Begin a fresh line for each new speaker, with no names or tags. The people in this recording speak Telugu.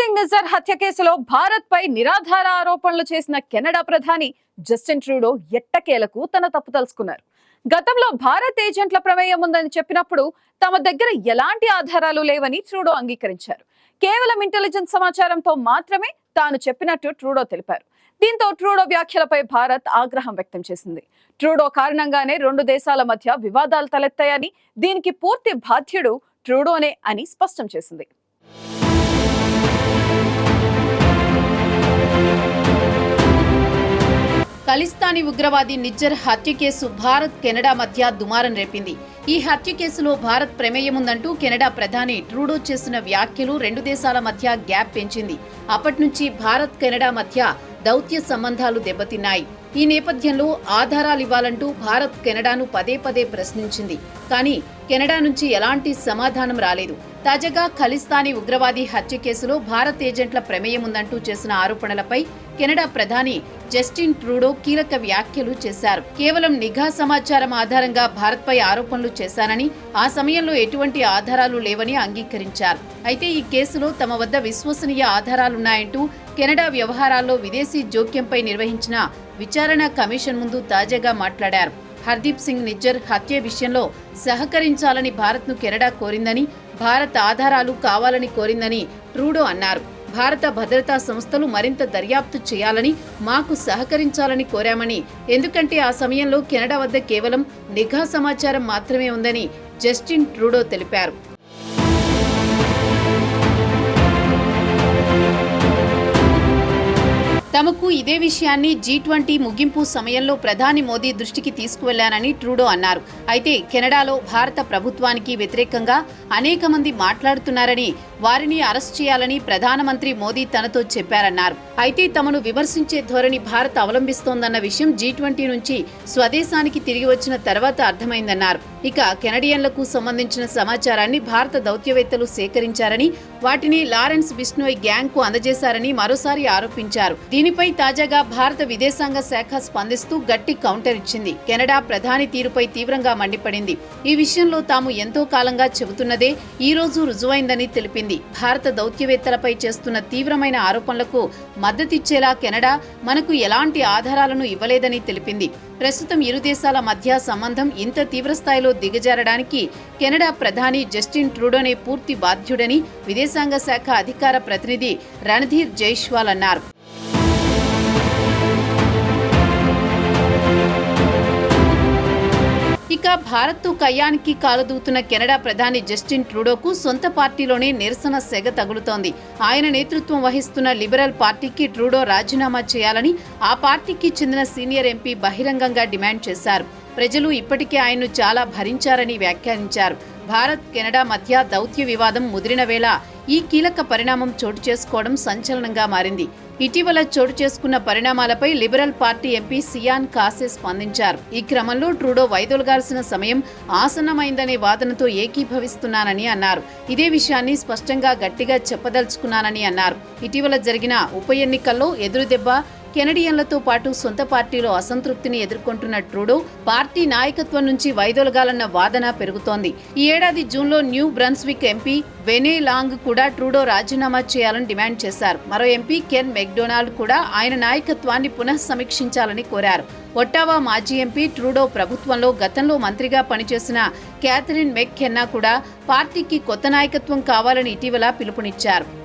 సింగ్ నిజ్జర్ హత్య కేసులో భారత్ పై నిరాధార ఆరోపణలు చేసిన కెనడా ప్రధాని జస్టిన్ ట్రూడో ఎట్టకేలకు తన తప్పు తెలుసుకున్నారు. గతంలో భారత్ ఏజెంట్ల ప్రమేయం ఉందని చెప్పినప్పుడు తమ దగ్గర ఎలాంటి ఆధారాలు లేవని ట్రూడో అంగీకరించారు. కేవలం ఇంటెలిజెన్స్ సమాచారంతో మాత్రమే తాను చెప్పినట్టు ట్రూడో తెలిపారు. దీంతో ట్రూడో వ్యాఖ్యలపై భారత్ ఆగ్రహం వ్యక్తం చేసింది. ట్రూడో కారణంగానే రెండు దేశాల మధ్య వివాదాలు తలెత్తాయని, దీనికి పూర్తి బాధ్యుడు ట్రూడోనే అని స్పష్టం చేసింది.
ఖలిస్తానీ ఉగ్రవాది నిజ్జర్ హత్య కేసు భారత్ కెనడా మధ్య దుమారం రేపింది. ఈ హత్య కేసులో భారత్ ప్రమేయం ఉందంటూ కెనడా ప్రధాని ట్రూడో చేసిన వ్యాఖ్యలు రెండు దేశాల మధ్య గ్యాప్ పెంచింది. అప్పటి నుంచి భారత్ కెనడా మధ్య దౌత్య సంబంధాలు దెబ్బతిన్నాయి. ఈ నేపథ్యంలో ఆధారాలు ఇవ్వాలంటూ భారత్ కెనడాను పదే పదే ప్రశ్నించింది. కానీ కెనడా నుంచి ఎలాంటి సమాధానం రాలేదు. తాజాగా ఖలిస్తానీ ఉగ్రవాది హత్య కేసులో భారత్ ఏజెంట్ల ప్రమేయం ఉందంటూ చేసిన ఆరోపణలపై కెనడా ప్రధాని జస్టిన్ ట్రూడో కీలక వ్యాఖ్యలు చేశారు. కేవలం నిఘా సమాచారం ఆధారంగా భారత్పై ఆరోపణలు చేశానని, ఆ సమయంలో ఎటువంటి ఆధారాలు లేవని అంగీకరించారు. అయితే ఈ కేసులో తమ వద్ద విశ్వసనీయ ఆధారాలున్నాయంటూ కెనడా వ్యవహారాల్లో విదేశీ జోక్యంపై నిర్వహించిన విచారణ కమిషన్ ముందు తాజాగా మాట్లాడారు. హర్దీప్ సింగ్ నిజ్జర్ హత్య విషయంలో సహకరించాలని భారత్ను కెనడా కోరిందని, భారత్ ఆధారాలు కావాలని కోరిందని ట్రూడో అన్నారు. భారత భద్రతా సంస్థలు మరింత దర్యాప్తు చేయాలని, మాకు సహకరించాలని కోరామని, ఎందుకంటే ఆ సమయంలో కెనడా వద్ద కేవలం నిఘా సమాచారం మాత్రమే ఉందని జస్టిన్ ట్రూడో తెలిపారు. తమకు ఇదే విషయాన్ని G20 ముగింపు సమయంలో ప్రధాని మోదీ దృష్టికి తీసుకువెళ్లానని ట్రూడో అన్నారు. అయితే కెనడాలో భారత ప్రభుత్వానికి వ్యతిరేకంగా అనేక మంది మాట్లాడుతున్నారని, వారిని అరెస్ట్ చేయాలని ప్రధానమంత్రి మోదీ తనతో చెప్పారన్నారు. అయితే తమను విమర్శించే ధోరణి భారత్ అవలంబిస్తోందన్న విషయం G20 నుంచి స్వదేశానికి తిరిగి వచ్చిన తర్వాత అర్థమైందన్నారు. ఇక కెనడియన్లకు సంబంధించిన సమాచారాన్ని భారత దౌత్యవేత్తలు సేకరించారని, వాటిని లారెన్స్ బిష్నోయ్ గ్యాంగ్ కు అందజేశారని మరోసారి ఆరోపించారు. దీనిపై తాజాగా భారత విదేశాంగ శాఖ స్పందిస్తూ గట్టి కౌంటర్ ఇచ్చింది. కెనడా ప్రధాని తీరుపై తీవ్రంగా మండిపడింది. ఈ విషయంలో తాము ఎంతో కాలంగా చెబుతున్నదే ఈ రోజు రుజువైందని తెలిపింది. భారత దౌత్యవేత్తలపై చేస్తున్న తీవ్రమైన ఆరోపణలకు మద్దతిచ్చేలా కెనడా మనకు ఎలాంటి ఆధారాలను ఇవ్వలేదని తెలిపింది. ప్రస్తుతం ఇరు దేశాల మధ్య సంబంధం ఇంత తీవ్రస్థాయిలో దిగజారడానికి కెనడా ప్రధాని జస్టిన్ ట్రూడోనే పూర్తి బాధ్యుడని విదేశాంగ శాఖ అధికార ప్రతినిధి రణధీర్ జైష్వాల్ అన్నారు. ఇక భారత్తో కయ్యానికి కాలుదూతున్న కెనడా ప్రధాని జస్టిన్ ట్రూడోకు సొంత పార్టీలోనే నిరసన సెగ తగులుతోంది. ఆయన నేతృత్వం వహిస్తున్న లిబరల్ పార్టీకి ట్రూడో రాజీనామా చేయాలని ఆ పార్టీకి చెందిన సీనియర్ ఎంపీ బహిరంగంగా డిమాండ్ చేశారు. ప్రజలు ఇప్పటికే ఆయన్ను చాలా భరించారని వ్యాఖ్యానించారు. భారత్ కెనడా మధ్య దౌత్య వివాదం ముదిరిన వేళ ఈ కీలక పరిణామం చోటు చేసుకోవడం సంచలనంగా మారింది. ఇటీవల చోటు చేసుకున్న పరిణామాలపై లిబరల్ పార్టీ ఎంపీ సియాన్ కాసే స్పందించారు. ఈ క్రమంలో ట్రూడో వైదొలగాల్సిన సమయం ఆసన్నమైందనే వాదనతో ఏకీభవిస్తున్నానని అన్నారు. ఇదే విషయాన్ని స్పష్టంగా గట్టిగా చెప్పదలుచుకున్నానని అన్నారు. ఇటీవల జరిగిన ఉప ఎన్నికల్లో ఎదురుదెబ్బ కెనడియన్లతో పాటు సొంత పార్టీలో అసంతృప్తిని ఎదుర్కొంటున్న ట్రూడో పార్టీ నాయకత్వం నుంచి వైదొలగాలన్న వాదన పెరుగుతోంది. ఈ ఏడాది జూన్లో new Brunswick MP venae long కూడా ట్రూడో రాజీనామా చేయాలని డిమాండ్ చేశారు. మరో ఎంపీ కెన్ మెక్డొనాల్డ్ కూడా ఆయన నాయకత్వాన్ని పునః సమీక్షించాలని కోరారు. ఒట్టావా మాజీ ఎంపీ ట్రూడో ప్రభుత్వంలో గతంలో మంత్రిగా పనిచేసిన క్యాథరిన్ మెక్ కెన్నా కూడా పార్టీకి కొత్త నాయకత్వం కావాలని ఇటీవల పిలుపునిచ్చారు.